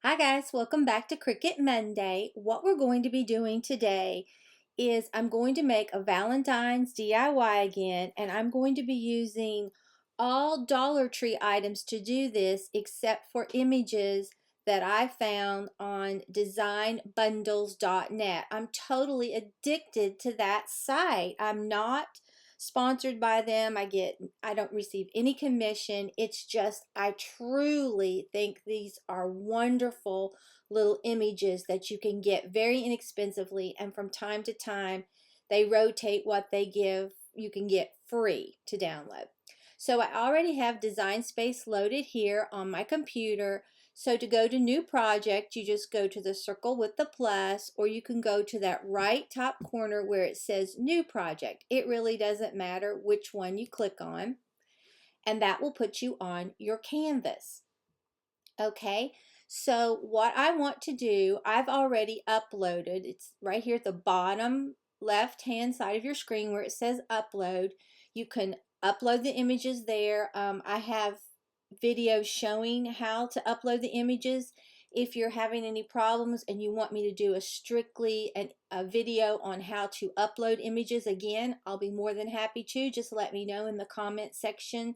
Hi guys, welcome back to Cricut Monday. What we're going to be doing today is I'm going to make a Valentine's DIY again, and I'm going to be using all Dollar Tree items to do this except for images that I found on designbundles.net. I'm totally addicted to that site. I'm not sponsored by them. I don't receive any commission. It's just I truly think these are wonderful little images that you can get very inexpensively, and from time to time they rotate what they give. You can get free to download. So I already have Design Space loaded here on my computer. So to go to new project, you just go to the circle with the plus, or you can go to that right top corner where it says new project. It really doesn't matter which one you click on, and that will put you on your canvas. Okay, so what I want to do, I've already uploaded. It's right here at the bottom left hand side of your screen where it says upload. You can upload the images there. I have videos showing how to upload the images. If you're having any problems and you want me to do a video on how to upload images again, I'll be more than happy to. Just let me know in the comment section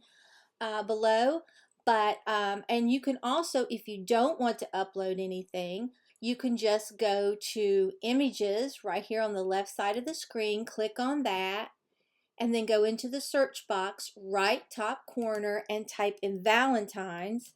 below. And you can also, if you don't want to upload anything, you can just go to images right here on the left side of the screen, click on that, and then go into the search box right top corner and type in Valentines,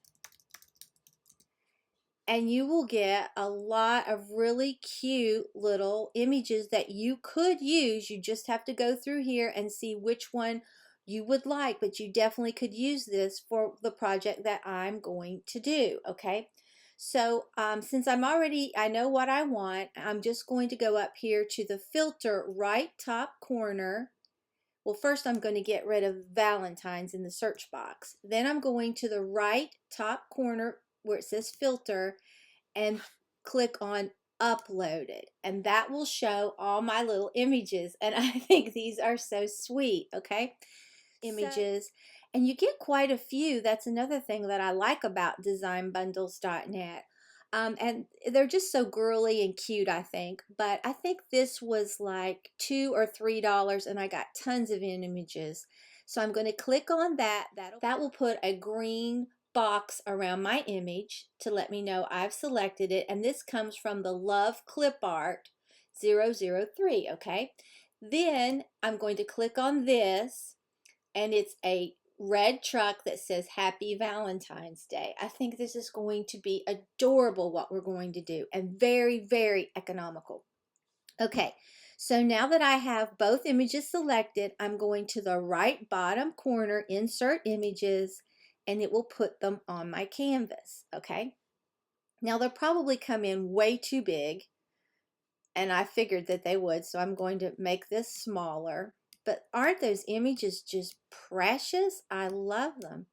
and you will get a lot of really cute little images that you could use. You just have to go through here and see which one you would like, but you definitely could use this for the project that I'm going to do. Okay, so since I know what I want, I'm just going to go up here to the filter right top corner. Well, first I'm going to get rid of Valentine's in the search box. Then I'm going to the right top corner where it says filter and click on uploaded, and that will show all my little images, and I think these are so sweet. Okay, images, and you get quite a few. That's another thing that I like about designbundles.net. And they're just so girly and cute, I think. But I think this was like $2 or $3, and I got tons of images. So I'm going to click on that. That will put a green box around my image to let me know I've selected it. And this comes from the Love Clip Art 003. Okay. Then I'm going to click on this, and it's a red truck that says Happy Valentine's Day. I think this is going to be adorable what we're going to do, and very, very economical. Okay, so now that I have both images selected, I'm going to the right bottom corner, insert images, and it will put them on my canvas. Okay, now they'll probably come in way too big, and I figured that they would, so I'm going to make this smaller. But aren't those images just precious? I love them.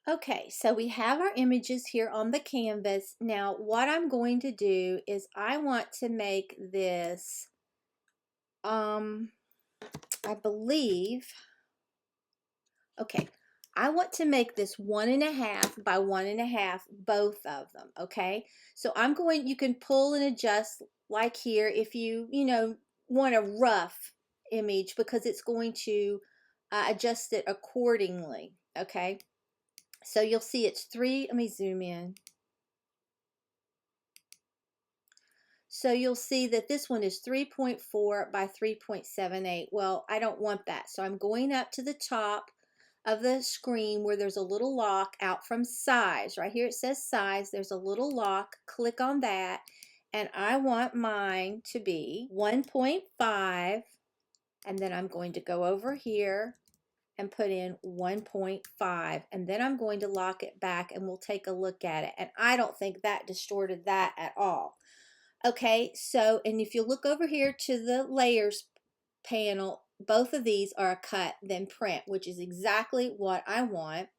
Okay, so we have our images here on the canvas. Now, what I'm going to do is I want to make this, I believe, okay, I want to make this 1.5 by 1.5, both of them, okay? So you can pull and adjust like here if you want a rough image, because it's going to adjust it accordingly, okay? So you'll see it's 3, let me zoom in. So you'll see that this one is 3.4 by 3.78. Well, I don't want that. So I'm going up to the top of the screen where there's a little lock out from size. Right here it says size. There's a little lock. Click on that. And I want mine to be 1.5. And then I'm going to go over here and put in 1.5, and then I'm going to lock it back, and we'll take a look at it. And I don't think that distorted that at all. Okay, so, and if you look over here to the layers panel, both of these are a cut then print, which is exactly what I want.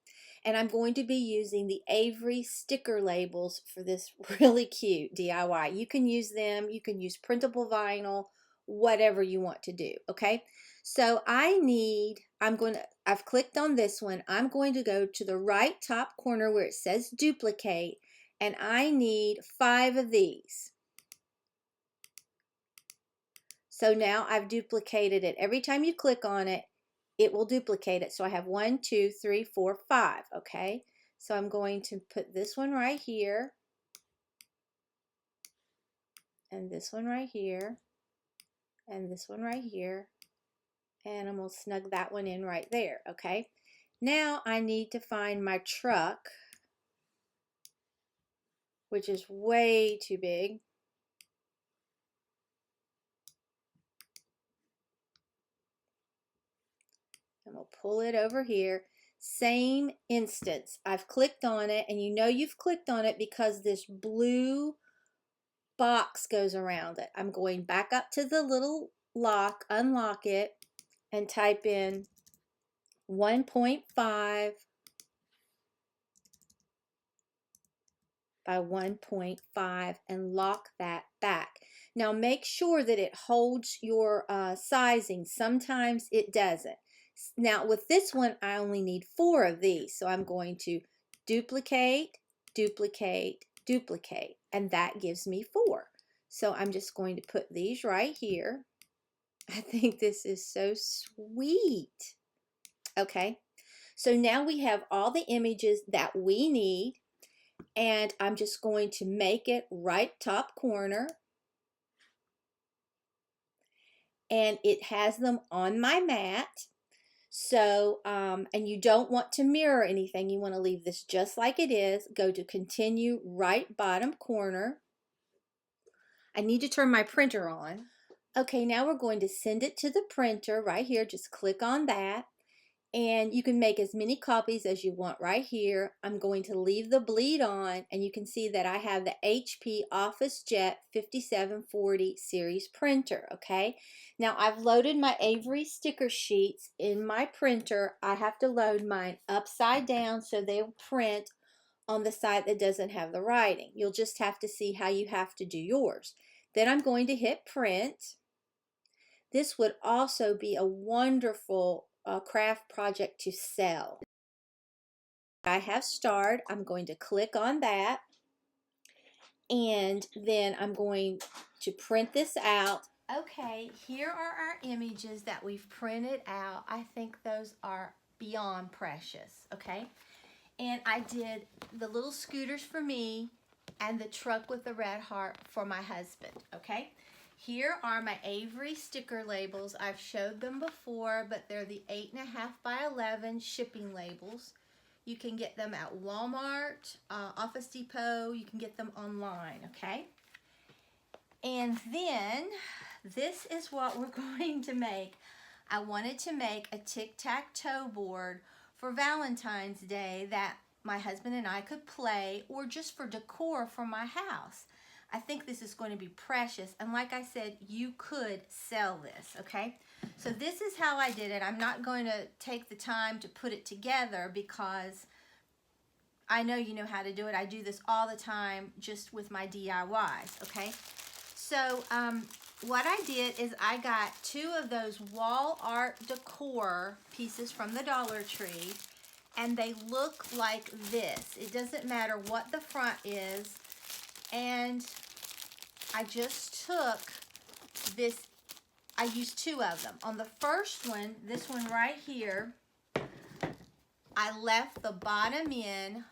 And I'm going to be using the Avery sticker labels for this really cute DIY. You can use them, you can use printable vinyl, whatever you want to do. Okay, So I've clicked on this one. I'm going to go to the right top corner where it says duplicate, and I need 5 of these. So now I've duplicated it. Every time you click on it, it will duplicate it. So I have 1, 2, 3, 4, 5, okay? So I'm going to put this one right here, and this one right here, and this one right here, and I'm going to snug that one in right there, okay? Now I need to find my truck, which is way too big. I'm going to pull it over here. Same instance. I've clicked on it, and you know you've clicked on it because this blue box goes around it. I'm going back up to the little lock, unlock it, and type in 1.5 by 1.5 and lock that back. Now make sure that it holds your sizing. Sometimes it doesn't. Now with this one, I only need 4 of these. So I'm going to duplicate, duplicate, duplicate, and that gives me 4. So I'm just going to put these right here. I think this is so sweet. Okay, so now we have all the images that we need, and I'm just going to make it right top corner, and it has them on my mat. So, and you don't want to mirror anything. You want to leave this just like it is. Go to continue right bottom corner. I need to turn my printer on. Okay, now we're going to send it to the printer right here. Just click on that. And you can make as many copies as you want right here. I'm going to leave the bleed on, and you can see that I have the HP OfficeJet 5740 series printer, okay? Now I've loaded my Avery sticker sheets in my printer. I have to load mine upside down so they'll print on the side that doesn't have the writing. You'll just have to see how you have to do yours. Then I'm going to hit print. This would also be a wonderful craft project to sell. I have starred. I'm going to click on that, and then I'm going to print this out. Okay, here are our images that we've printed out. I think those are beyond precious, okay? And I did the little scooters for me and the truck with the red heart for my husband, okay? Here are my Avery sticker labels. I've showed them before, but they're the 8.5 by 11 shipping labels. You can get them at Walmart, Office Depot. You can get them online, okay? And then this is what we're going to make. I wanted to make a tic-tac-toe board for Valentine's Day that my husband and I could play, or just for decor for my house. I think this is going to be precious, and like I said, you could sell this, okay? So this is how I did it. I'm not going to take the time to put it together because I know you know how to do it. I do this all the time just with my DIYs, okay? So what I did is I got 2 of those wall art decor pieces from the Dollar Tree, and they look like this. It doesn't matter what the front is. And I just took this, I used 2 of them. On the first one, this one right here, I left the bottom in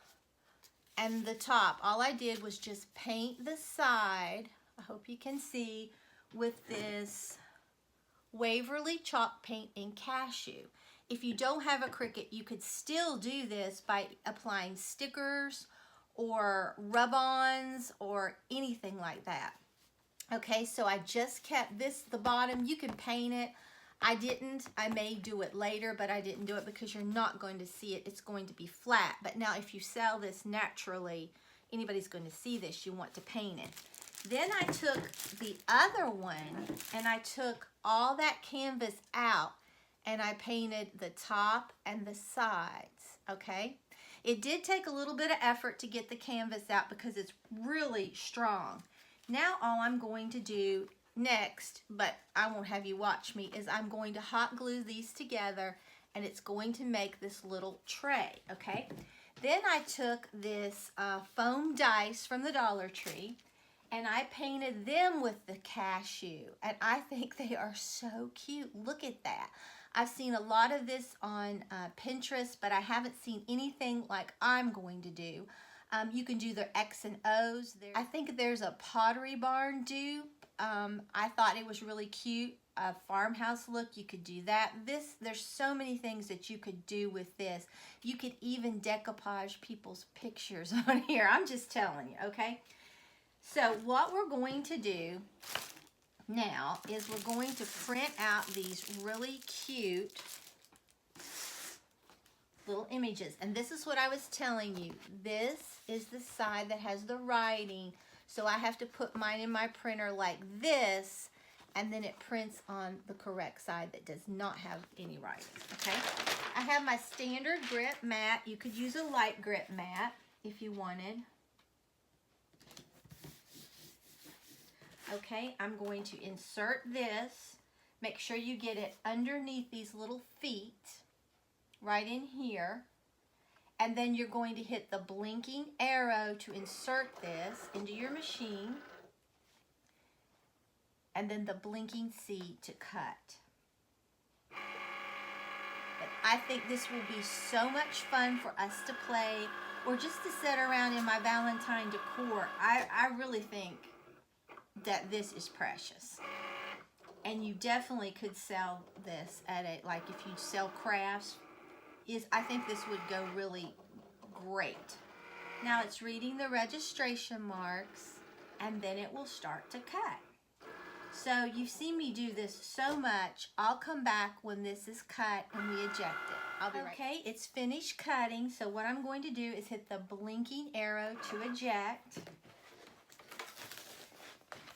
and the top. All I did was just paint the side, I hope you can see, with this Waverly chalk paint in cashew. If you don't have a Cricut, you could still do this by applying stickers or rub-ons or anything like that. Okay, so I just kept this, the bottom. You can paint it. I didn't. I may do it later, but I didn't do it because you're not going to see it. It's going to be flat. But now if you sell this naturally, anybody's going to see this. You want to paint it. Then I took the other one and I took all that canvas out and I painted the top and the sides, okay? It did take a little bit of effort to get the canvas out because it's really strong. Now all I'm going to do next, but I won't have you watch me, is I'm going to hot glue these together, and it's going to make this little tray, okay? Then I took this foam dice from the Dollar Tree, and I painted them with the cashew, and I think they are so cute. Look at that. I've seen a lot of this on Pinterest, but I haven't seen anything like I'm going to do. You can do their X and O's. I think there's a Pottery Barn dupe. I thought it was really cute. A farmhouse look, you could do that. There's so many things that you could do with this. You could even decoupage people's pictures on here. I'm just telling you, okay? So what we're going to do now is we're going to print out these really cute little images. And this is what I was telling you. This is the side that has the writing. So I have to put mine in my printer like this, and then it prints on the correct side that does not have any writing, okay? I have my standard grit mat. You could use a light grit mat if you wanted. Okay, I'm going to insert this. Make sure you get it underneath these little feet, right in here. And then you're going to hit the blinking arrow to insert this into your machine. And then the blinking C to cut. And I think this will be so much fun for us to play, or just to sit around in my Valentine decor. I really think that this is precious. And you definitely could sell this at a, like if you sell crafts, I think this would go really great. Now it's reading the registration marks, and then it will start to cut. So you've seen me do this so much. I'll come back when this is cut and we eject it. I'll be right back. Okay, it's finished cutting. So what I'm going to do is hit the blinking arrow to eject.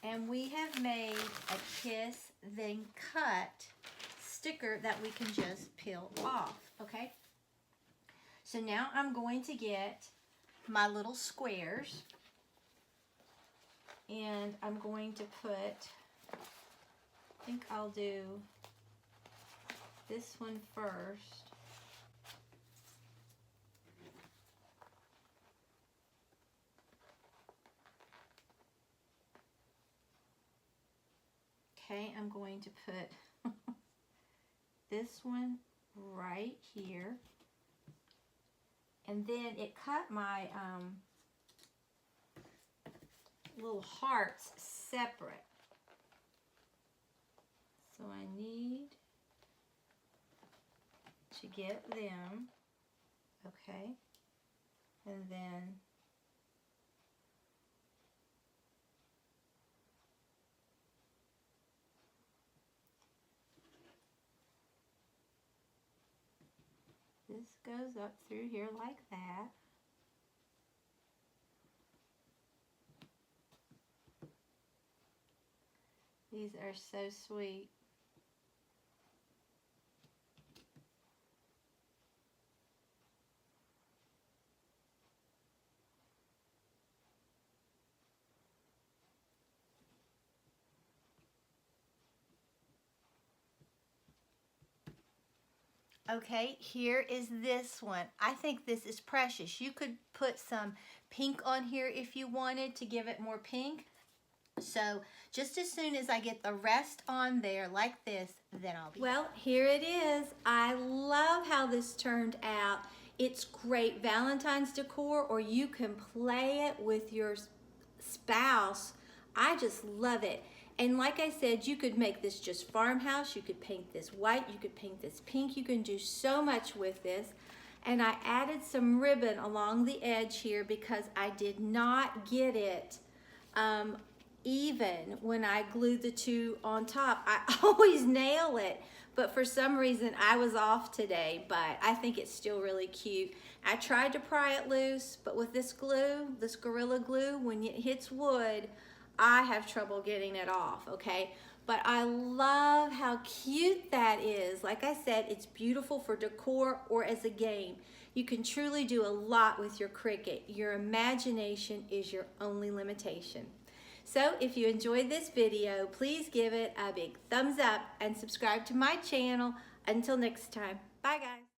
And we have made a kiss then cut sticker that we can just peel off, okay? So now I'm going to get my little squares, and I'm going to put, I think I'll do this one first. Okay, I'm going to put this one right here. And then it cut my little hearts separate. So I need to get them, okay? And then this goes up through here like that. These are so sweet. Okay, here is this one. I think this is precious. You could put some pink on here if you wanted to give it more pink. So just as soon as I get the rest on there like this, then I'll be... Well, here it is. I love how this turned out. It's great Valentine's decor, or you can play it with your spouse. I just love it. And like I said, you could make this just farmhouse. You could paint this white. You could paint this pink. You can do so much with this. And I added some ribbon along the edge here because I did not get it even when I glued the two on top. I always nail it, but for some reason I was off today, but I think it's still really cute. I tried to pry it loose, but with this glue, this Gorilla Glue, when it hits wood, I have trouble getting it off, okay? But I love how cute that is. Like I said, it's beautiful for decor or as a game. You can truly do a lot with your Cricut. Your imagination is your only limitation. So if you enjoyed this video, please give it a big thumbs up and subscribe to my channel. Until next time, bye guys.